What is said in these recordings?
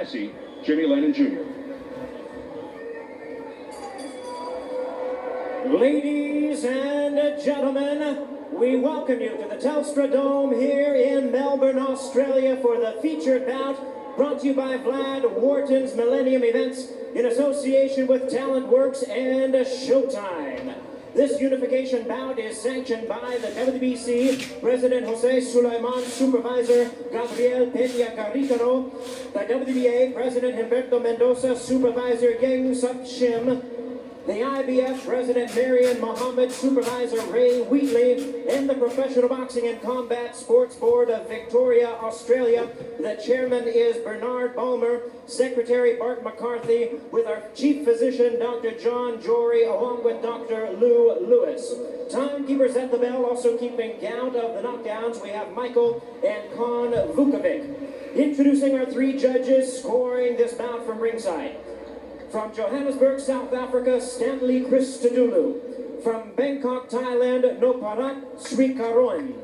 classy Jimmy Lennon Jr. Ladies and gentlemen, we welcome you to the Telstra Dome here in Melbourne, Australia for the featured bout brought to you by Vlad Wharton's Millennium Events in association with TalentWorks and Showtime. This unification bout is sanctioned by the WBC President Jose Sulaiman, Supervisor Gabriel Peña Caricano, the WBA President Humberto Mendoza, Supervisor Yang Suk Shim, the IBF President Marion Mohammed, Supervisor Ray Wheatley, and the Professional Boxing and Combat Sports Board of Victoria, Australia. The chairman is Bernard Balmer, Secretary Bart McCarthy, with our Chief Physician Dr. John Jory, along with Dr. Lou Lewis. Timekeepers at the bell, also keeping count of the knockdowns, we have Michael and Kon Vukovic. Introducing our three judges scoring this bout from ringside. From Johannesburg, South Africa, Stanley Christodoulou. From Bangkok, Thailand, Noparat Srikaroen.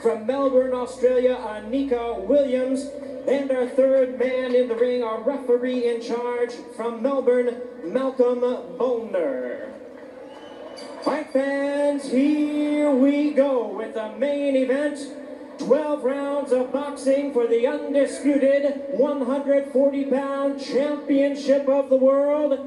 From Melbourne, Australia, Anika Williams. And our third man in the ring, our referee in charge from Melbourne, Malcolm Bollner. Fight fans, here we go with the main event. 12 rounds of boxing for the undisputed 140-pound championship of the world.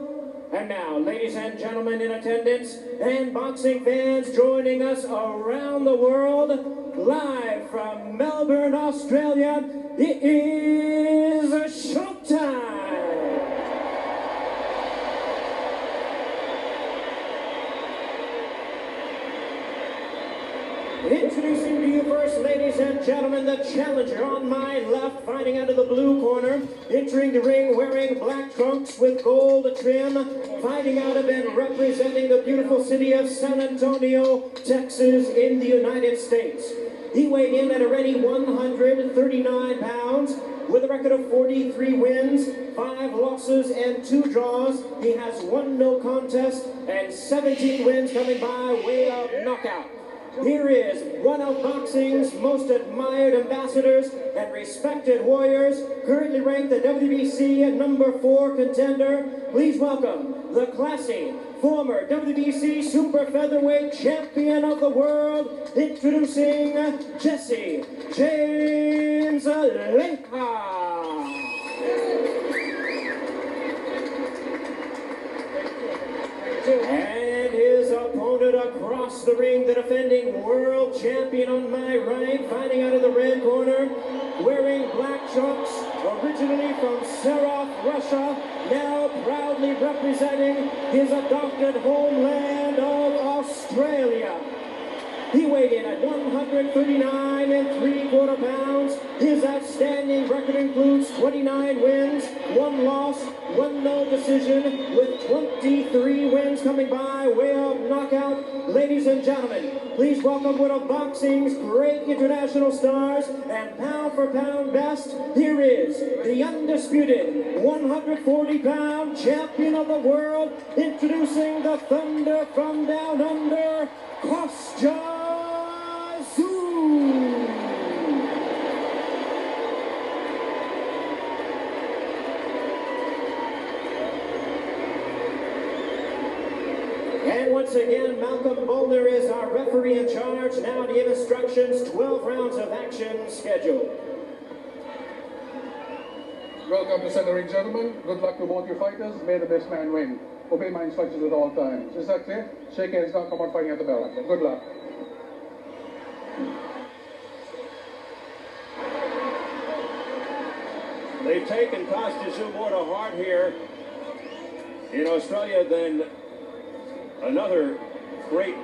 And now, ladies and gentlemen in attendance and boxing fans joining us around the world, live from Melbourne, Australia, it is showtime! Introducing to you first, ladies and gentlemen, the challenger on my left, fighting out of the blue corner, entering the ring wearing black trunks with gold trim, fighting out of and representing the beautiful city of San Antonio, Texas, in the United States. He weighed in at a ready 139 pounds, with a record of 43 wins, 5 losses, and 2 draws. He has 1 no contest and 17 wins coming by way of knockout. Here is one of boxing's most admired ambassadors and respected warriors, currently ranked the WBC number 4 contender. Please welcome the classy former WBC super featherweight champion of the world, introducing Jesse James Leija. And his opponent across the ring, the defending world champion on my right, fighting out of the red corner, wearing black trunks, originally from Sarov, Russia, now proudly representing his adopted homeland of Australia. He weighed in at 139 3/4 pounds. His outstanding record includes 29 wins, 1 loss, 1 no decision, with 23 wins coming by way of knockout. Ladies and gentlemen, please welcome one of boxing's great international stars and pound-for-pound best. Here is the undisputed 140-pound champion of the world, introducing the Thunder from down under, Kostyra Tszyu. And once again, Malcolm Bollner is our referee in charge. Now to give instructions, 12 rounds of action scheduled. Welcome to center ring, gentlemen. Good luck to both your fighters. May the best man win. Obey my instructions at all times. Is that clear? Shake hands now. Come on, fighting at the bell. Good luck. They've taken Kostyra Tszyu more to heart here in Australia than another great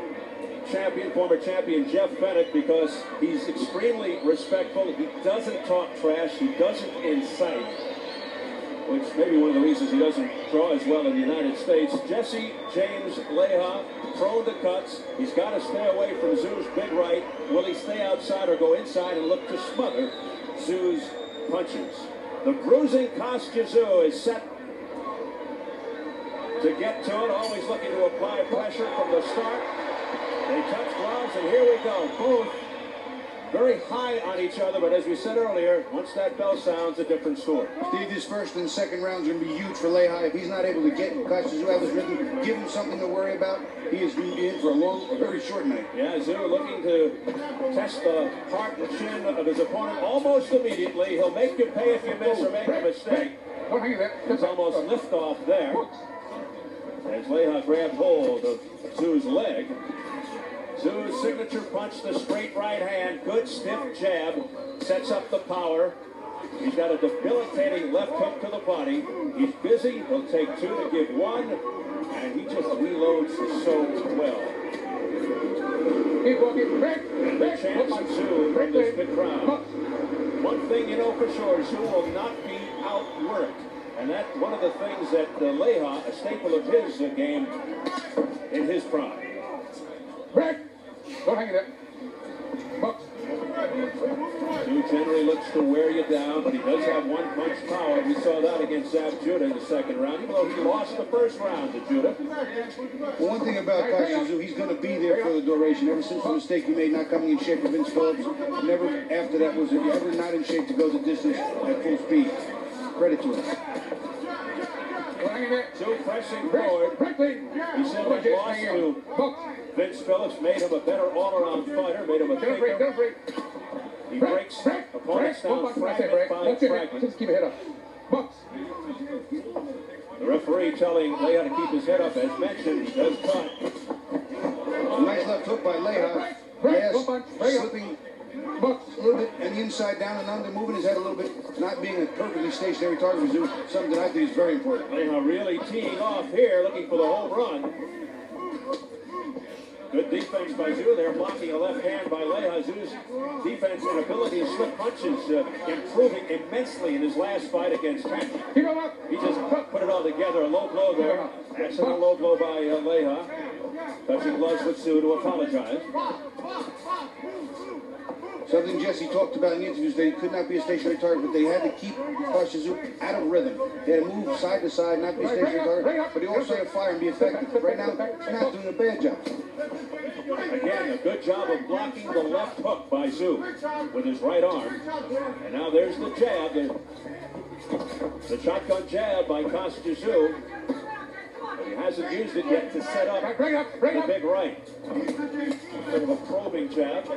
champion, former champion, Jeff Fenech, because he's extremely respectful. He doesn't talk trash. He doesn't incite, which may be one of the reasons he doesn't draw as well in the United States. Jesse James Leija, prone to cuts. He's got to stay away from Tszyu's big right. Will he stay outside or go inside and look to smother Tszyu's punches? The bruising Kostyra Tszyu is set to get to it, always looking to apply pressure from the start. They touch gloves, and here we go. Both very high on each other, but as we said earlier, once that bell sounds, a different story. Steve, this first and second rounds are going to be huge for Leija. If he's not able to get Kostyra Tszyu out of his rhythm, give him something to worry about, he is going to be in for a very short night. Yeah, Tszyu looking to test the heart and chin of his opponent almost immediately. He'll make you pay if you miss or make a mistake. It's almost liftoff there. As Leija grabbed hold of Tszyu's leg. Tszyu's signature punch, the straight right hand, good stiff jab, sets up the power. He's got a debilitating left hook to the body. He's busy, he'll take two to give one, and he just reloads so well. The chance of Tszyu from this big crowd. One thing you know for sure, Tszyu will not be outworked. And that's one of the things that Leija, a staple of his game in his prime. Don't hang it there. Tszyu generally looks to wear you down, but he does have one punch power. We saw that against Zab Judah in the second round, even though he lost the first round to Judah. Well, one thing about Kostyra Tszyu, he's going to be there for the duration. Ever since the mistake he made not coming in shape with Vince Phillips, never after that was ever not in shape to go the distance at full speed. Credit to him. Tszyu pressing forward. He said his loss to Vince Phillips made him a better all-around fighter, made him a thinker. He breaks opponents down fragment by fragment. Just keep your head up. The referee telling Leija to keep his head up. As mentioned, he does cut. A nice left hook by Leija. Yes, slipping a little bit on the inside, down and under, moving his head a little bit, not being a perfectly stationary target for Tszyu, something that I think is very important. Leija really teeing off here, looking for the home run. Good defense by Tszyu there, blocking a left hand by Leija. Tszyu's defense and ability to slip punches improving immensely in his last fight against Kent. He just put it all together, a low blow there. Accidental low blow by Leija. Touching gloves with Tszyu to apologize. Something Jesse talked about in the interviews, they could not be a stationary target, but they had to keep Kostyra Tszyu out of rhythm. They had to move side to side, not be a stationary target, but he also had to fire and be effective. Right now, he's not doing a bad job. Again, a good job of blocking the left hook by Tszyu with his right arm. And now there's the jab, the shotgun jab by Kostyra Tszyu. But he hasn't used it yet to set up the big right. Sort of a probing jab.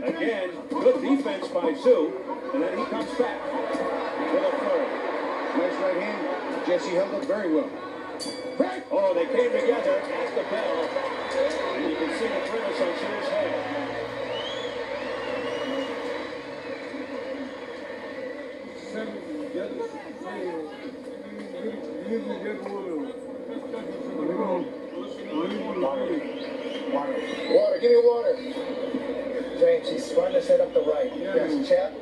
Again, good defense by Tszyu, and then he comes back with a third. Nice right hand. Jesse held up very well. Oh, they came together at the bell, and you can see the grimace on Tszyu's head. Water, give me water. James, he's trying to set up the right. Yes, chap,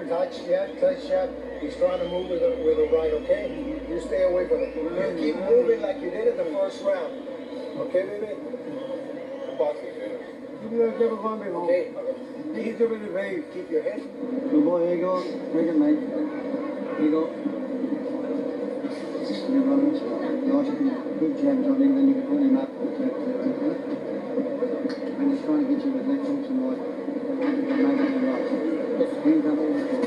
touch, touch, chap. He's trying to move with the right, okay? You stay away from it. You keep moving like you did in the first round. Okay, baby? Okay. Keep your head. Good boy, here you go. Take it, mate. Here you go. Good jabs on him, then you can put him up. And he's trying to get you with left hooks and right. Hands up all the time.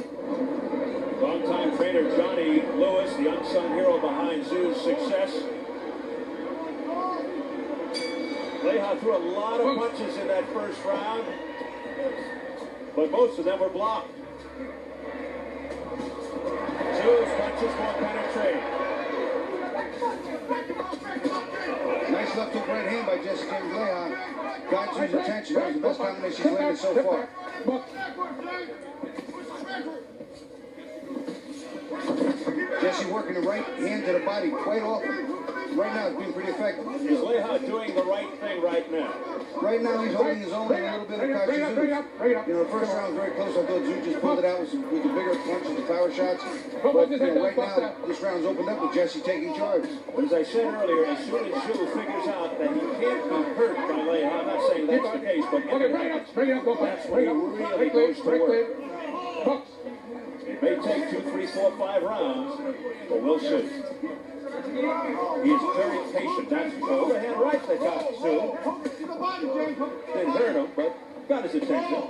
Longtime trainer Johnny Lewis, the unsung hero behind Tszyu's success. Leija threw a lot of punches in that first round, but most of them were blocked. Tszyu's punches more penetrating. Nice left hook right hand by Jesse James Leija. Got Tszyu's attention. That was the best combination he's landed so far. Jesse working the right hand to the body quite often. Right now, it's been pretty effective. Is Leija doing the right thing right now? Right now, he's holding his own and a little bit of Kostyra Tszyu. You know, the first round was very close. I thought Tszyu just pulled it out with the bigger punches, the power shots. But right now, this round's opened up with Jesse taking charge. But as I said earlier, as soon as Tszyu figures out that he can't be hurt by Leija, I'm not saying that's the case, but if it happens, that's when he really goes to work. It may take 2, 3, 4, 5 rounds, but we'll see. He's very patient, that's for sure. Overhand right they got Tszyu. Didn't hurt him, but got his attention.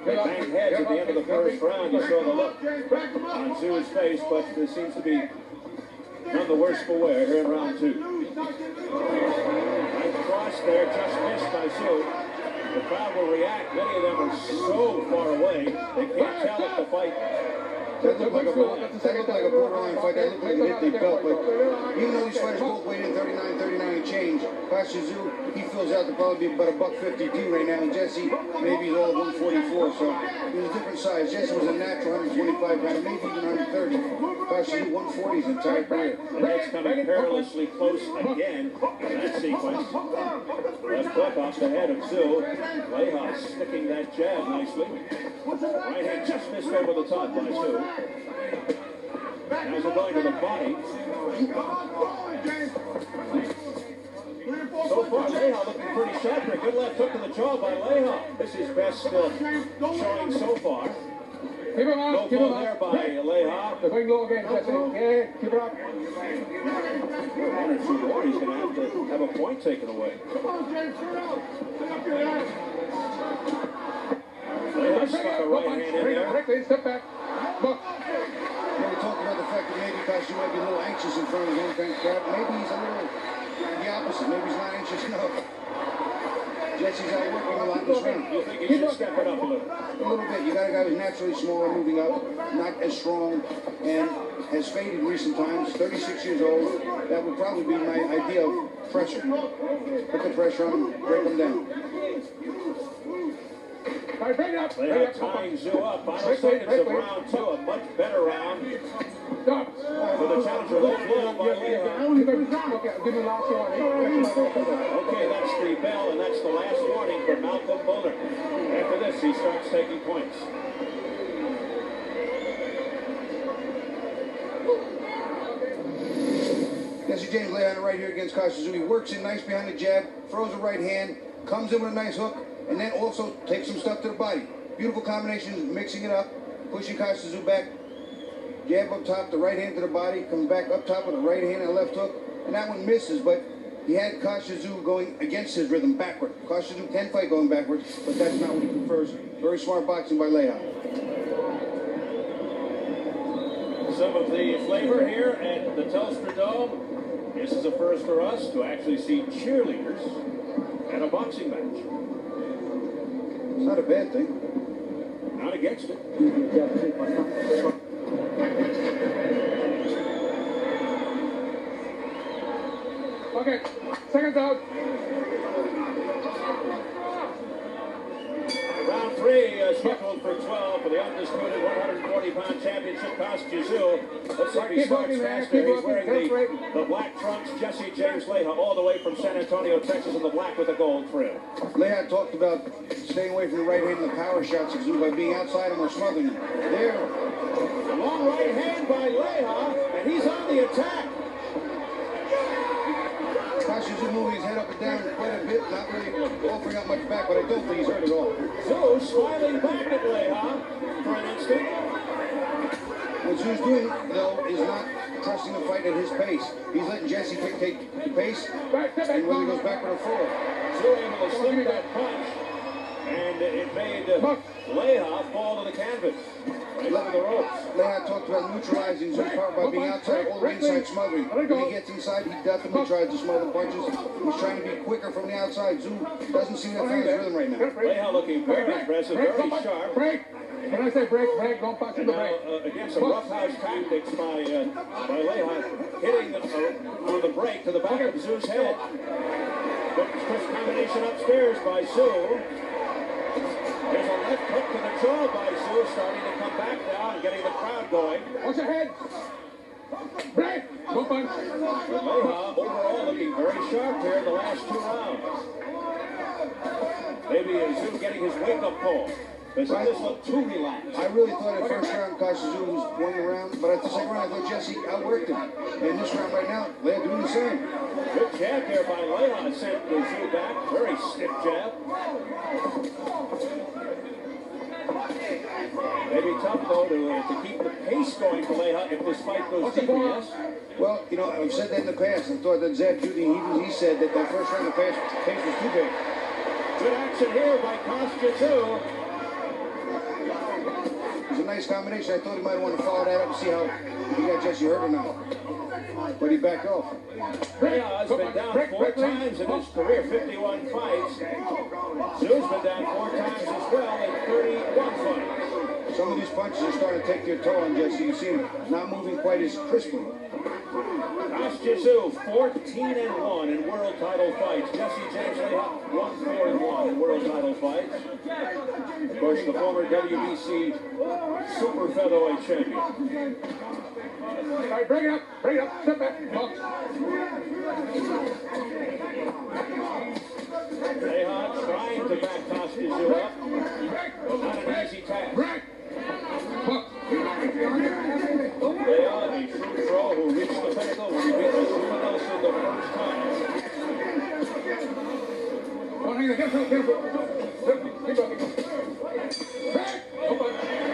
They banged heads at the end of the first round. You saw the look on Tszyu's face, but there seems to be none the worse for wear here in round 2. Nice cross there, just missed by Tsyu. The crowd will react. Many of them are so far away, they can't tell if the fight. That looked like a borderline fight. That looked like it hit the belt. But even though these fighters both weighed in 39 and change, Kostyra Tszyu, he fills out to probably be about a $152 right now. And Jesse, maybe he's all 144. So he's a different size. Jesse was a natural 125 pounder, maybe even 130. Kostyra Tszyu 140 his entire career. And that's coming perilously close again in that sequence. Left hook off the head of Tszyu. Leija sticking that jab nicely. Right hand just missed over the top by Tszyu. Now we're going to the body. So far, Leija looking pretty sharp here. Good left hook to the jaw by Leija. This is best showing so far. Keep him out, No ball there by Leija. The big low again, Jesse. Yeah, keep it up. 1 or 2 more, he's going to have a point taken away. Leija stuck a right hand in there. Quickly, step back. Look. We talked about the fact that maybe Kostyra might be a little anxious in front of his own fans crowd. Maybe he's a little the opposite. Maybe he's not anxious enough. Jesse's out working a lot in this round. You think he should step it up a little? A little bit. You got a guy who's naturally smaller, moving up, not as strong, and has faded in recent times. 36 years old. That would probably be my idea of pressure. Put the pressure on him, break him down. Right, bring it up. Leija tying Tszyu up. Final seconds of round 2. A much better round. Stop. For the challenger, low blow by Leija. Okay, give me the last one. Okay, that's the bell, and that's the last warning for Malcolm Bowler. After this, he starts taking points. Jesse James Leija right here against Kostyra Tszyu. He works in nice behind the jab, throws a right hand, comes in with a nice hook, and then also takes some stuff to the body. Beautiful combination, mixing it up, pushing Kostyra Tszyu back. Jab up top, the right hand to the body, comes back up top with a right hand and a left hook. And that one misses, but he had Kostyra Tszyu going against his rhythm backward. Kostyra Tszyu can fight going backwards, but that's not what he prefers. Very smart boxing by Leija. Some of the flavor here at the Telstra Dome. This is a first for us to actually see cheerleaders at a boxing match. It's not a bad thing. Not against it. Okay, seconds out. Round 3 scheduled for 12 for the undisputed 140-pound championship, Kostyra Tszyu. Let's see if he starts faster. He's wearing the black trunks. Jesse James Leija, all the way from San Antonio, Texas, in the black with a gold trim. Leija talked about staying away from the right hand and the power shots of Tszyu by being outside him or smothering him. There. Long right hand by Leija, and he's on the attack. Kostyra Tszyu moving his head up and down quite a bit, not really offering up much back, but I don't think he's hurt at all. Tszyu smiling back at Leija for an instant. What Tszyu's doing, though, is not trusting the fight at his pace. He's letting Jesse take the pace, and whether he goes backward or forward. Tszyu able to slip that punch, and it made Leija fall to the canvas. Right over the ropes. Leija talked about neutralizing Tszyu's power by being outside or inside smothering. When he gets inside, he definitely tries to smother punches. He's trying to be quicker from the outside. Tszyu doesn't seem to find his rhythm right now. Leija looking very impressive, very sharp. Break. When I say break, don't punch in the break. Against some roughhouse tactics by Leija, hitting on the break to the back of Tszyu's head. Good combination upstairs by Tszyu. There's a left hook to the jaw by Tszyu, starting to come back now and getting the crowd going. Watch your head. Break. Go punch. Leija overall looking very sharp here in the last 2 rounds. Maybe Tszyu getting his wake-up call. Because he just looked too relaxed. I really thought at first round Kostyra Tszyu was winning the round, but at the second round I thought Jesse outworked him. And this round right now, Leija doing the same. Good jab there by Leija, sent Tszyu back. Very stiff jab. Maybe tough, though, to keep the pace going for Leija if this fight goes deeper, yes? Well, you know, I've said that in the past. I thought that Zach Judy, he said that first round, the pace was too big. Good action here by Kostyra Tszyu. It was a nice combination. I thought he might want to follow that up and see how he got Jesse hurt or not. But he backed off. Leija has been down 4 times in his career, 51 fights. Tszyu's been down 4 times as well in 31 fights. Some of these punches are starting to take their toll on Jesse. You see him not moving quite as crisply. Kostyra Tszyu, 14-1 in world title fights. Jesse James Leija, 1-4-1 in world title fights. Of course, the former WBC super featherweight champion. All right, bring it up, step back, box. Leija trying to back Kostyra Tszyu up, but not an easy task. Leija, a true pro who reached the pinnacle when he beat Kostyra Nelson the first time.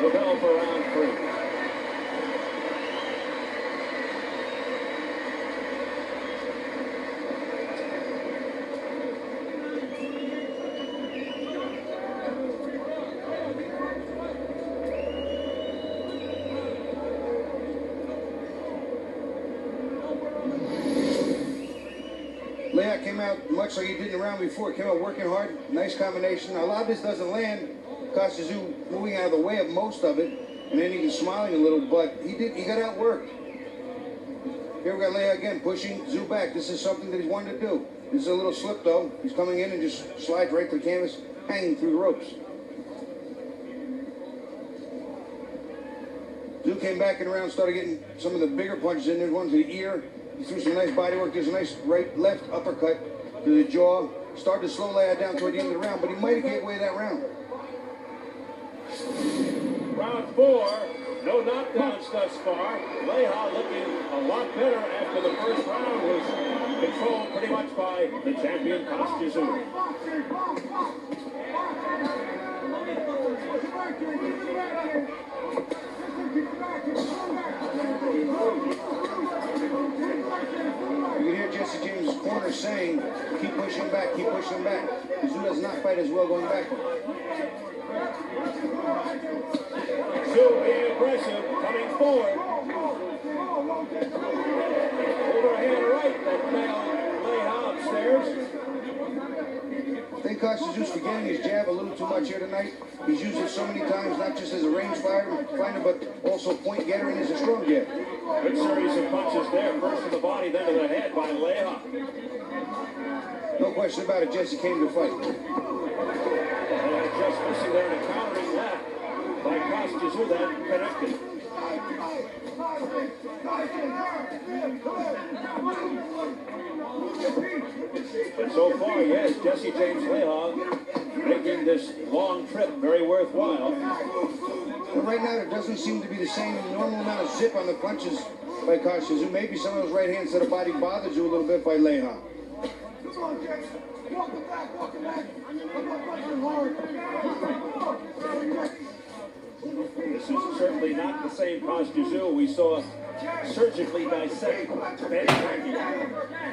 The bell for round 3. Leija came out much like he did in the round before. Came out working hard. Nice combination. A lot of this doesn't land. Kostyra Tszyu moving out of the way of most of it, and then even smiling a little, but he got outworked. Here we got Leija again, pushing Tszyu back. This is something that he's wanted to do. This is a little slip, though. He's coming in and just slides right to the canvas, hanging through the ropes. Tszyu came back in the round, started getting some of the bigger punches in there, one to the ear. He threw some nice body work. There's a nice left uppercut to the jaw. Started to slow Leija down toward the end of the round, but he might have gave away that round. Round 4, no knockdowns thus far. Leija looking a lot better after the first round was controlled pretty much by the champion Kostyra Tszyu. You can hear Jesse James' corner saying, keep pushing back, keep pushing back. Tszyu does not fight as well going backward. Tszyu being aggressive, coming forward. Overhand right that nailed Leija upstairs. I think Kostyra Tszyu forgetting his jab a little too much here tonight. He's used it so many times, not just as a range fighter, but also point getter and as a strong jab. Good series of punches there. First to the body, then to the head by Leija. No question about it, Jesse came to fight. Just missing there and a countering left by Kostyra Tszyu that connected. But so far, yes, Jesse James Leija making this long trip very worthwhile. But right now, there doesn't seem to be the same normal amount of zip on the punches by Kostyra Tszyu. Maybe some of those right hands to the body bothered you a little bit by Leija. This is certainly not the same Kostyra Tszyu we saw surgically dissect Benny Frankie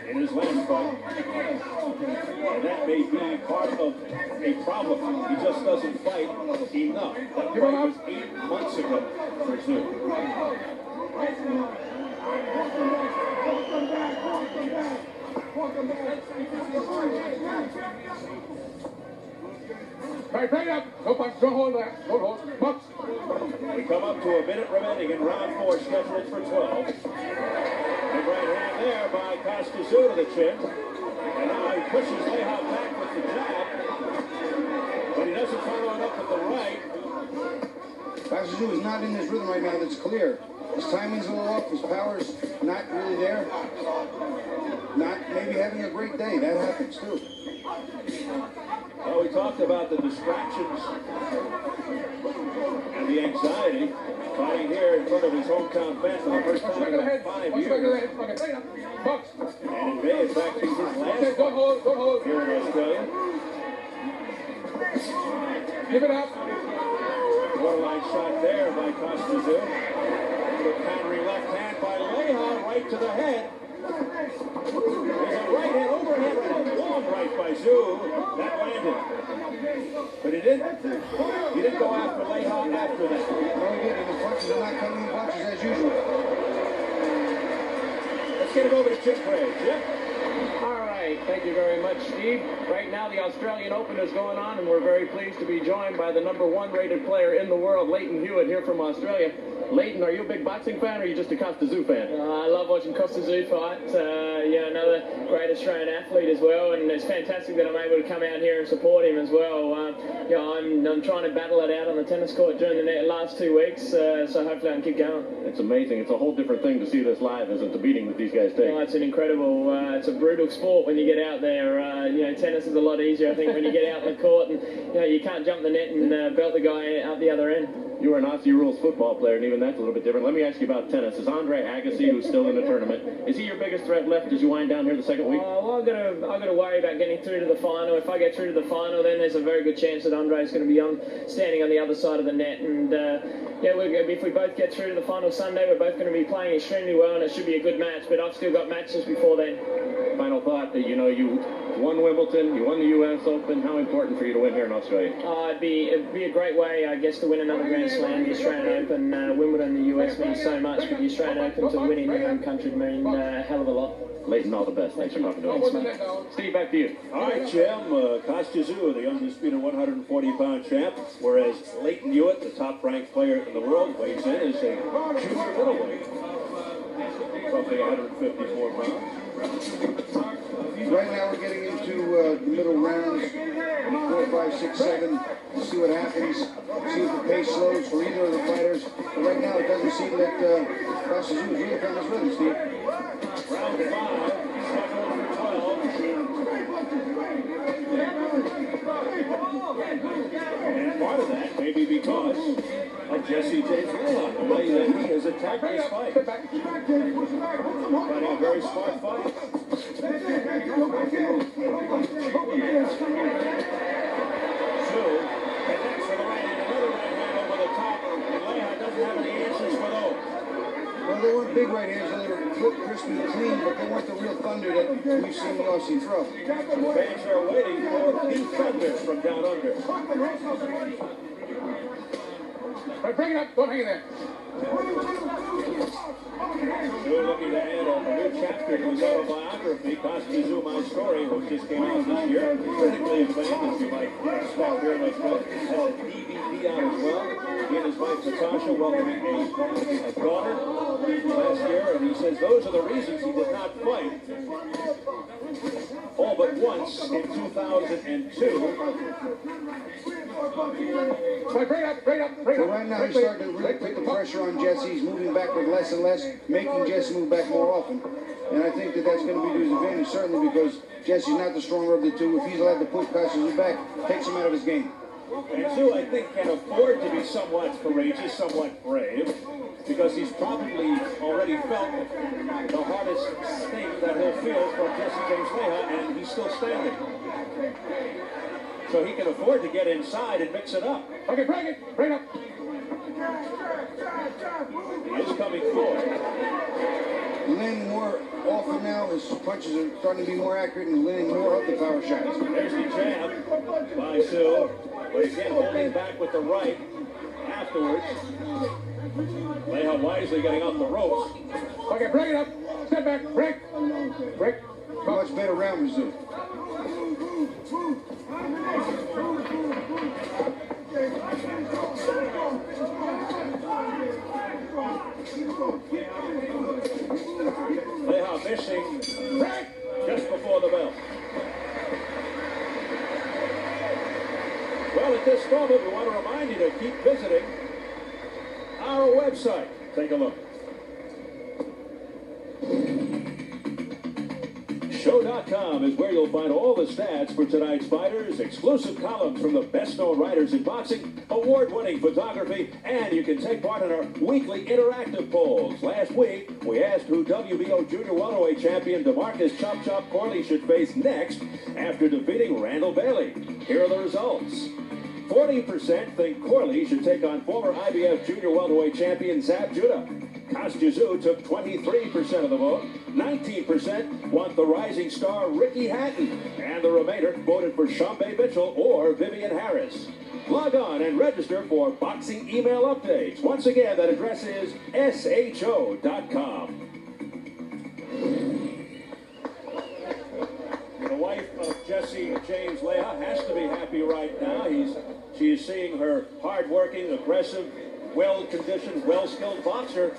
in his last fight. And that may be part of a problem. He just doesn't fight enough. That fight was 8 months ago for Tszyu. Right, bring it up. Don't punch, don't hold that. Don't hold. Box. We come up to a minute remaining in round 4, scheduled for 12. Big right hand there by Kostyra Tszyu to the chin. And now he pushes Leija back with the jab. But he doesn't follow it up with the right. Kostyra Tszyu is not in his rhythm right now, that's clear. His timing's a little off, his power's not really there. Not maybe having a great day, that happens too. Well, we talked about the distractions and the anxiety. Fighting here in front of his hometown fans for the first time in about 5 years. Box. And it may in fact be his last Don't hold, don't hold. here in Australia. Give it up. Borderline shot there by Kostyra Tszyu. The countering left hand by Leija, right to the head. There's a right hand overhand and a long right by Tszyu. That landed. But he didn't go after Leija after that. No, he didn't. The punches are not coming in bunches as usual. Let's get it over to Chip Craig. Chip? All right, thank you very much, Steve. Right now, the Australian Open is going on, and we're very pleased to be joined by the #1 rated player in the world, Lleyton Hewitt, here from Australia. Lleyton, are you a big boxing fan, or are you just a Kostyra Tszyu fan? I love watching Kostyra Tszyu fight. Another great Australian athlete as well, and it's fantastic that I'm able to come out here and support him as well. I'm trying to battle it out on the tennis court during the last 2 weeks, so hopefully I can keep going. It's amazing. It's a whole different thing to see this live, isn't it, the beating that these guys take? Oh, it's an incredible, it's a brutal sport when you get out there. Tennis is a lot easier, I think, when you get out in the court and you can't jump the net and belt the guy out the other end. You were an Aussie Rules football player, and even that's a little bit different. Let me ask you about tennis. Is Andre Agassi, who's still in the tournament, is he your biggest threat left as you wind down here the second week? Well, I've got to worry about getting through to the final. If I get through to the final, then there's a very good chance that Andre's going to be standing on the other side of the net. And if we both get through to the final Sunday, we're both going to be playing extremely well, and it should be a good match. But I've still got matches before then. Final thought, that you won Wimbledon, you won the U.S. Open. How important for you to win here in Australia? It'd be a great way, I guess, to win another Grand Slam. The Australian Open, Wimbledon, the US means so much, but the Australian Open to win in your home country mean a hell of a lot. Lleyton, all the best. Thanks for talking to us. Thanks, mate. Steve, back to you. All right, Jim. Kostyra Tszyu, the undisputed 140-pound champ, whereas Lleyton Hewitt, the top-ranked player in the world, weighs in as a junior middleweight, roughly 154 pounds. Right now we're getting into the middle rounds, 4, 5, 6, 7. See what happens. See if the pace slows for either of the fighters. But right now it doesn't seem that Kostyra Tszyu is really found his rhythm, Steve. Round 5, second for 12. And part of that may be because of Jesse James Leija, the way that he has attacked this fight. Fighting a very smart fight. Tszyu connects with the right hand, another right hand over the top, and Leija doesn't have any answers for those. Well, they weren't big right hands, they were quick, crispy, and clean, but they weren't the real thunder that we've seen the Aussie throw. The fans are waiting for the thunder from down under. Right, bring it up. Don't hang in there. We're looking to add a new chapter to his autobiography, Kostyra Tszyu, My Story, which just came out this year. Critically acclaimed, as you might spot here like that. Has a DVD out as well. He and his wife Natasha welcoming a daughter last year, and he says those are the reasons he did not fight. All but once in 2002. So right now he's starting to really put the pressure on Jesse. He's moving backward less and less, making Jesse move back more often. And I think that that's going to be to his advantage, certainly because Jesse's not the stronger of the two. If he's allowed to push Kostyra back, takes him out of his game. And Tszyu, I think, can afford to be somewhat courageous, somewhat brave, because he's probably already felt the hardest sting that he'll feel from Jesse James Leija, and he's still standing. So he can afford to get inside and mix it up. Okay, bring it up. He is coming forward. Landing more often now, his punches are starting to be more accurate and landing more of the power shots. There's the jab by Tszyu, but again holding back with the right afterwards. Leija wisely getting off the ropes. Okay, bring it up. Step back. Break. Much better round, Tszyu. Leija missing just before the bell. Well, at this moment, we want to remind you to keep visiting our website. Take a look. Show.com is where you'll find all the stats for tonight's fighters, exclusive columns from the best-known writers in boxing, award-winning photography, and you can take part in our weekly interactive polls. Last week, we asked who WBO junior welterweight champion DeMarcus Chop Chop Corley should face next after defeating Randall Bailey. Here are the results. 40% think Corley should take on former IBF junior welterweight champion Zab Judah. Kostyra Tszyu took 23% of the vote. 19% want the rising star Ricky Hatton. And the remainder voted for Shambe Mitchell or Vivian Harris. Log on and register for boxing email updates. Once again, that address is sho.com. The wife of Jesse James Leija has to be happy right now. She is seeing her hard-working, aggressive, well-conditioned, well-skilled boxer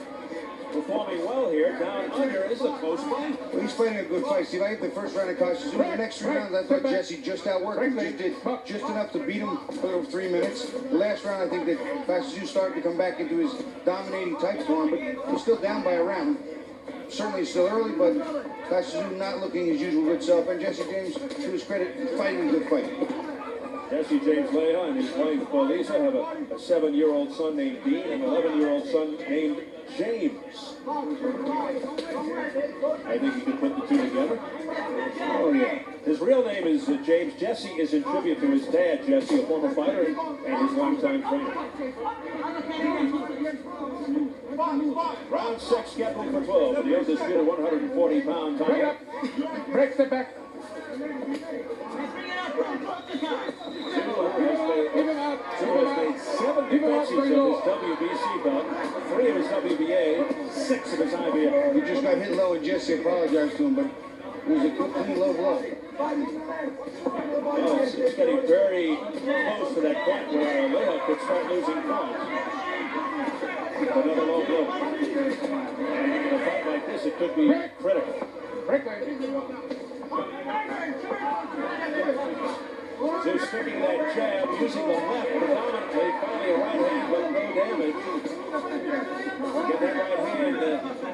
performing well here. Down under is a close fight. Well, he's fighting a good fight, Steve. I think the first round of Kostyra Tszyu, the next 3 rounds, I thought Jesse just outworked him. Just did just enough to beat him for those 3 minutes. The last round, I think that Kostyra Tszyu started to come back into his dominating type form, but he's still down by a round. Certainly still early, but Kostyra Tszyu not looking his usual good self. And Jesse James, to his credit, fighting a good fight. Jesse James Leija and his wife Lisa have a 7-year-old son named Dean and an 11-year-old son named James. I think you can put the two together. Oh, yeah. His real name is James. Jesse is in tribute to his dad, Jesse, a former fighter and his longtime trainer. Round 6 scheduled for 12. The undisputed 140-pound title. Breaks it back. Tszyu has made 7 defenses of his WBC belt, 3 of his WBA, 6 of his IBF. He just got hit low, and Jesse apologized to him, but it was a good, clean, low blow. Well, it's getting very close to that point where Leija could start losing points. Another low blow. And in a fight like this, it could be critical. Tszyu sticking that jab, using the left predominantly, finally a right hand, but no damage. Get that right hand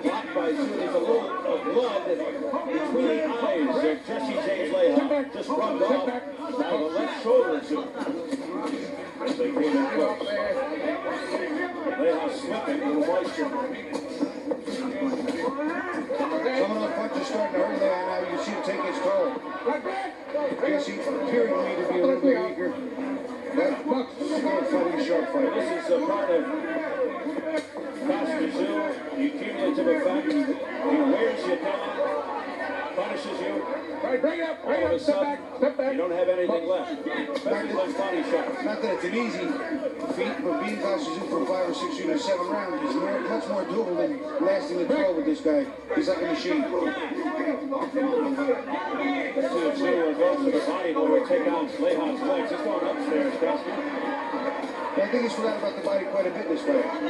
blocked by Tszyu. There's a little blood between the eyes of Jesse James Leija, just rubbed off by the left shoulder of Tszyu. As they came in close. Leija slipping, a little moisture. Some of the punches starting to hurt Leija now. You see him take his toll. Jesse appearing to me to be a little bit weaker. That fighting sharp fight. This is a part of Kostyra Tszyu, the cumulative effect. He wears you down, punishes you. Right, bring it up, All of a step sudden, back. you don't have anything left. Especially those body shots. Not that it's an easy feat, but beating Kostyra Tszyu from 5 or 6 units, 7 rounds is much more doable than lasting the 12 with this guy. He's like a machine. Tszyu goes to the body blow, take out Leija's legs. He's going upstairs, Kostyra. I think he's forgot about the body quite a bit this fight. I'm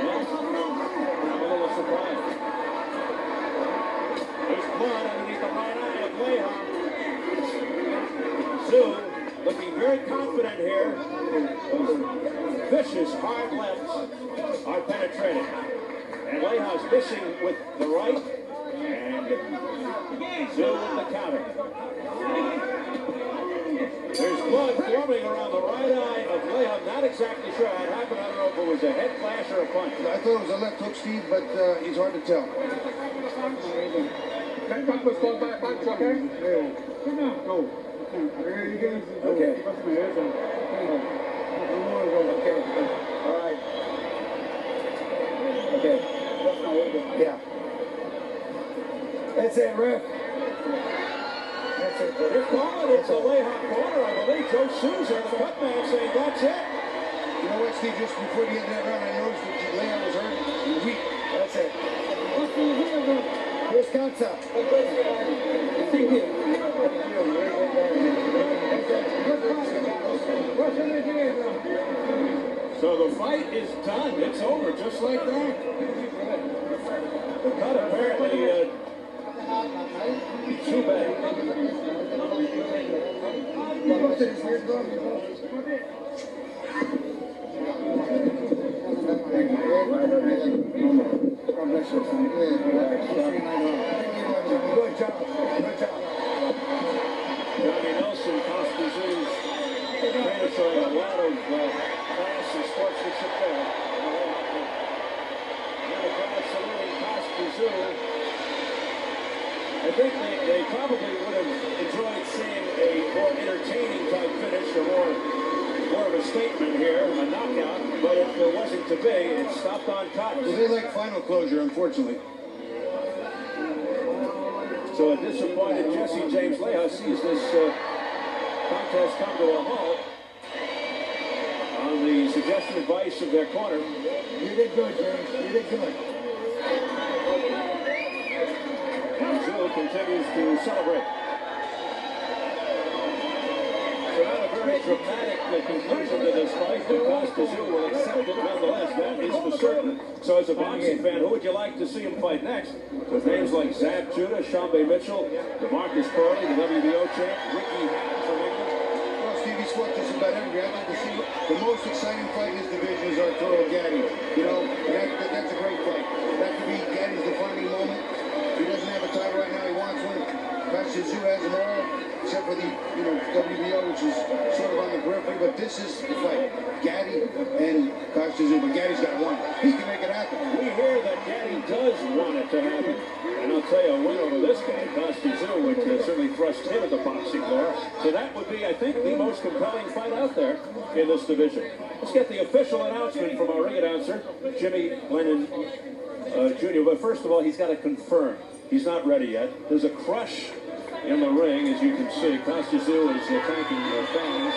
a little surprised. There's blood underneath the right eye of Leija. Tszyu looking very confident here. Those vicious, hard lefts are penetrating. And Leija's missing with the right. And Tszyu with the counter. There's blood forming around the right eye of Leija. Not exactly sure how it happened. I don't know if it was a head flash or a punch. I thought it was a left hook, Steve, but it's hard to tell. That punch was called by a punch, okay? Go. Okay. All right. Okay. Yeah. That's it, ref. That's it. They're calling it the Leija corner, I believe. Joe Souza, the cut man, saying that's it. You know what, Steve? Just before the end of that round, I noticed that Leija was hurt and weak. That's it. Here's Kansa. Thank you. So the fight is done. It's over just like that. The cut apparently too bad. Good job. Good job. Johnny Nelson, Kostyra Tszyu, trainer showing a lot of class and sportsmanship there. And the crowd saluting Kostyra Tszyu. I think they probably would have enjoyed seeing a more entertaining type finish, a more more of a statement here, a knockout, but it wasn't to be. It stopped on top. Well, they like final closure, unfortunately. So a disappointed Jesse James Leija sees this contest come to a halt on the suggested advice of their corner. You did good, James. You did good. Tszyu continues to celebrate. So not a very dramatic conclusion to this fight, but Tszyu will accept it nonetheless. That is for certain. So as a boxing fan, who would you like to see him fight next? With names like Zab Judah, Shambe Mitchell, DeMarcus Corley, the WBO champ, Ricky Hatton from England. Well, Stevie Sweat, just about everybody. I'd like to see the most exciting fight in this division is Arturo Gatti. You know, that's a great fight. That could be Gatti's defining moment. He doesn't have a title right now. He wants one. Kostyra Tszyu has them all, except for the WBO, which is sort of on the periphery. But this is the fight. Gatti and Kostyra Tszyu. But Gatti's got one. He can make it happen. We hear that Gatti does want it to happen. And I'll tell you, a win over this guy, Kostyra Tszyu, would certainly thrust him at the boxing floor. So that would be, I think, the most compelling fight out there in this division. Let's get the official announcement from our ring announcer, Jimmy Lennon Jr. But first of all, he's got to confirm. He's not ready yet. There's a crush in the ring, as you can see. Kostyra Tszyu is thanking the fans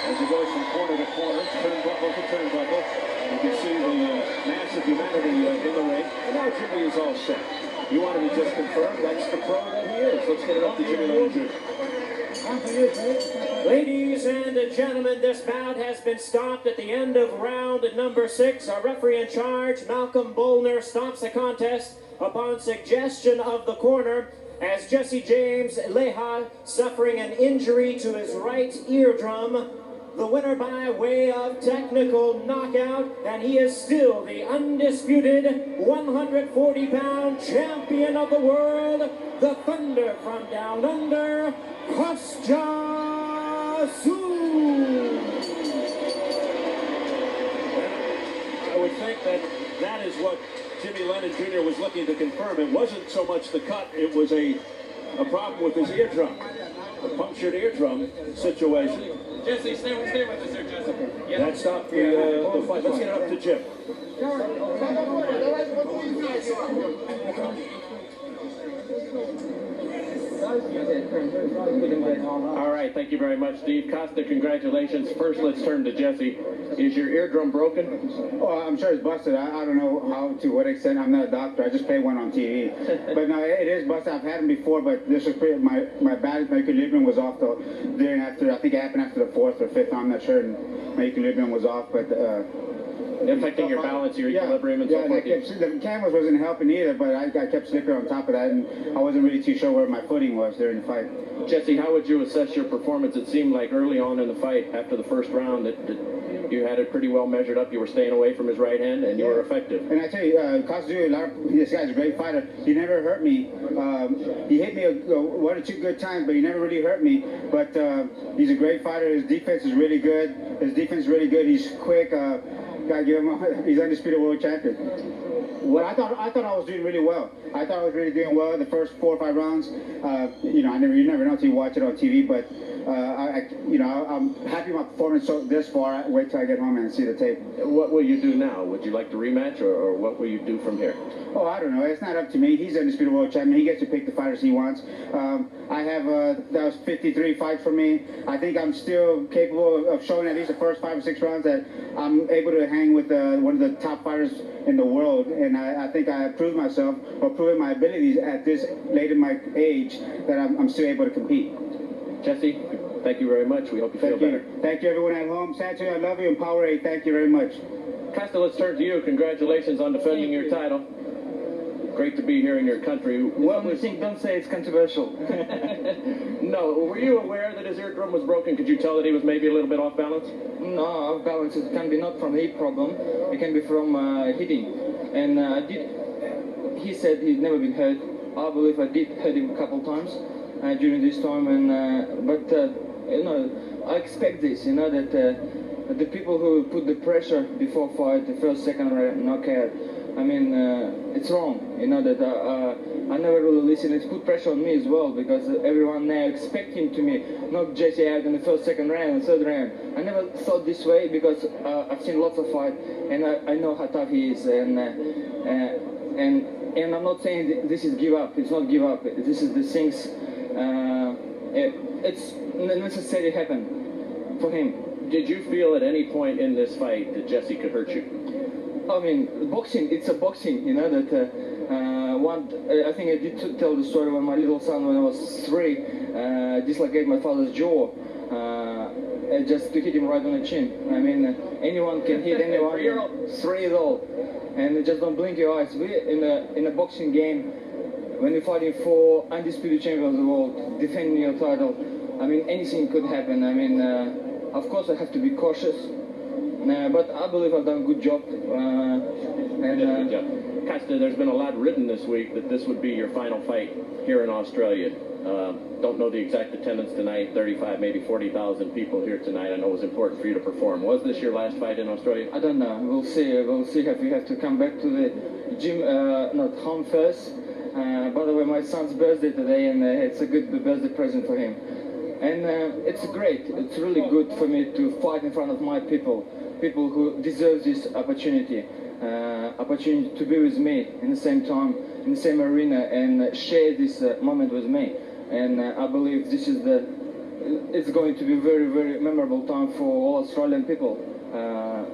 as he goes from corner to corner, turnbuckle to turnbuckle. You can see the massive humanity in the ring. And now Jimmy is all set. You wanted to just confirm that's the pro that he is. Let's get it up to Jimmy Lennon Jr. Ladies and gentlemen, this bout has been stopped at the end of round number 6. Our referee in charge, Malcolm Bolner, stops the contest upon suggestion of the corner as Jesse James Leija, suffering an injury to his right eardrum, the winner by way of technical knockout, and he is still the undisputed 140-pound champion of the world, the Thunder from down under, Kostyra Tszyu. I would think that is what Jimmy Lennon Jr. was looking to confirm. It wasn't so much the cut, it was a problem with his eardrum, a punctured eardrum situation. Jesse, stay with us there, Jesse. Yeah. That stopped the fight. Let's get it up to Jim. All right, thank you very much, Steve. Costa, congratulations. First, let's turn to Jesse. Is your eardrum broken? Oh, I'm sure it's busted. I don't know to what extent. I'm not a doctor. I just played one on TV. But no, it is busted. I've had them before, but this was pretty, my equilibrium was off though. During after, I think it happened after the 4th or 5th. I'm not sure. And my equilibrium was off, but. Affecting your balance, your equilibrium, and so forth. The cameras wasn't helping either, but I kept slipping on top of that, and I wasn't really too sure where my footing was during the fight. Jesse, how would you assess your performance? It seemed like early on in the fight, after the first round, that you had it pretty well measured up. You were staying away from his right hand, and you were effective. And I tell you, Kostyra, this guy's a great fighter. He never hurt me. He hit me 1 or 2 good times, but he never really hurt me. But he's a great fighter. His defense is really good. He's quick. Gotta give him. He's undisputed world champion. Well, I thought I was doing really well. I thought I was really doing well in the first 4 or 5 rounds. You never know until you watch it on TV. But I'm happy with my performance this far. I wait till I get home and see the tape. What will you do now? Would you like to rematch, or what will you do from here? Oh, I don't know. It's not up to me. He's undisputed world champion. He gets to pick the fighters he wants. I have that was 53 fights for me. I think I'm still capable of showing at least the first 5 or 6 rounds that I'm able to hang with one of the top fighters in the world. And I think I proved myself, or proven my abilities at this late in my age, that I'm still able to compete. Jesse, thank you very much. We hope you feel better. Thank you, everyone at home. Sancho, I love you. And Power 8, thank you very much. Costa, let's turn to you. Congratulations on defending your title. Great to be here in your country. What do you think? Don't say it's controversial. No, were you aware that his eardrum was broken? Could you tell that he was maybe a little bit off balance? No, off balance. It can be not from hip problem. It can be from hitting. And he said he'd never been hurt. I believe I did hurt him a couple times during this time. And I expect this. That the people who put the pressure before fight, the first, second knockout, I mean, it's wrong, you know, that I never really listen. It's put pressure on me as well, because everyone now expecting to me, knock Jesse out in the first, second round, and third round. I never thought this way, because I've seen lots of fights, and I know how tough he is, and I'm not saying this is give up. It's not give up. This is the things. It's necessary happen for him. Did you feel at any point in this fight that Jesse could hurt you? I mean, boxing. It's a boxing. You know that. I think I did tell the story when my little son, when I was 3, dislocated my father's jaw. Just to hit him right on the chin. I mean, anyone can hit anyone. 3 years old, and just don't blink your eyes. We in a boxing game, when you're fighting for undisputed champion of the world, defending your title, I mean, anything could happen. I mean, of course I have to be cautious, but I believe I've done a good job. Good job. Kostyra, there's been a lot written this week that this would be your final fight here in Australia. Don't know the exact attendance tonight, 35, maybe 40,000 people here tonight. I know it was important for you to perform. Was this your last fight in Australia? I don't know. We'll see. We'll see if we have to come back to the gym, not home first. By the way, my son's birthday today, and it's a good birthday present for him. And it's great. It's really good for me to fight in front of my people who deserve this opportunity to be with me in the same time, in the same arena, and share this moment with me. And I believe this is it's going to be a very, very memorable time for all Australian people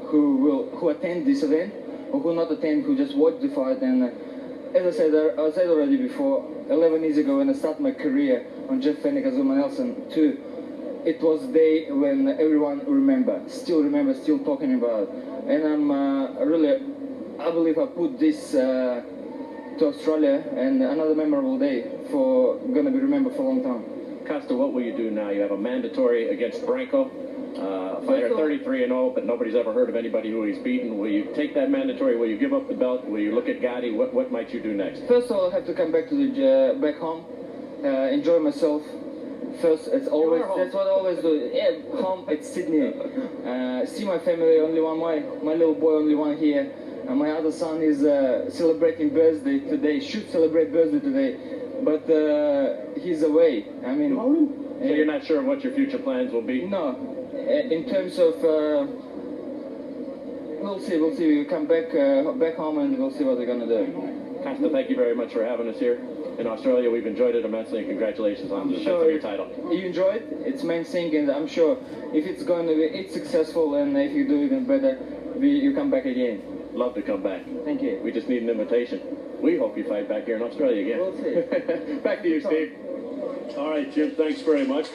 who attend this event, or who not attend, who just watch the fight. And as I said already before, 11 years ago when I started my career on Jeff Fenech, Azuma Nelson 2, it was the day when everyone still talking about. And I believe I put this to Australia, and another memorable day gonna be remembered for a long time. Kosta, what will you do now? You have a mandatory against Branko, fighter 33-0, but nobody's ever heard of anybody who he's beaten. Will you take that mandatory? Will you give up the belt? Will you look at Gotti? What might you do next? First of all, I have to come back to back home, enjoy myself. First, that's what I always do. Yeah, home at Sydney. See my family only one way. My little boy only one here. And my other son is celebrating birthday today. Should celebrate birthday today, but he's away. I mean, so you're not sure what your future plans will be? No. In terms of, we'll see. We'll come back home, and we'll see what they're gonna do. Kosta, thank you very much for having us here in Australia. We've enjoyed it immensely, and congratulations on the defense of your title. You enjoyed it? It's main thing, and I'm sure if it's going to be successful, and if you do even better, you come back again. Love to come back. Thank you. We just need an invitation. We hope you fight back here in Australia again. We'll see. Back to you, Steve. All right, Jim, thanks very much.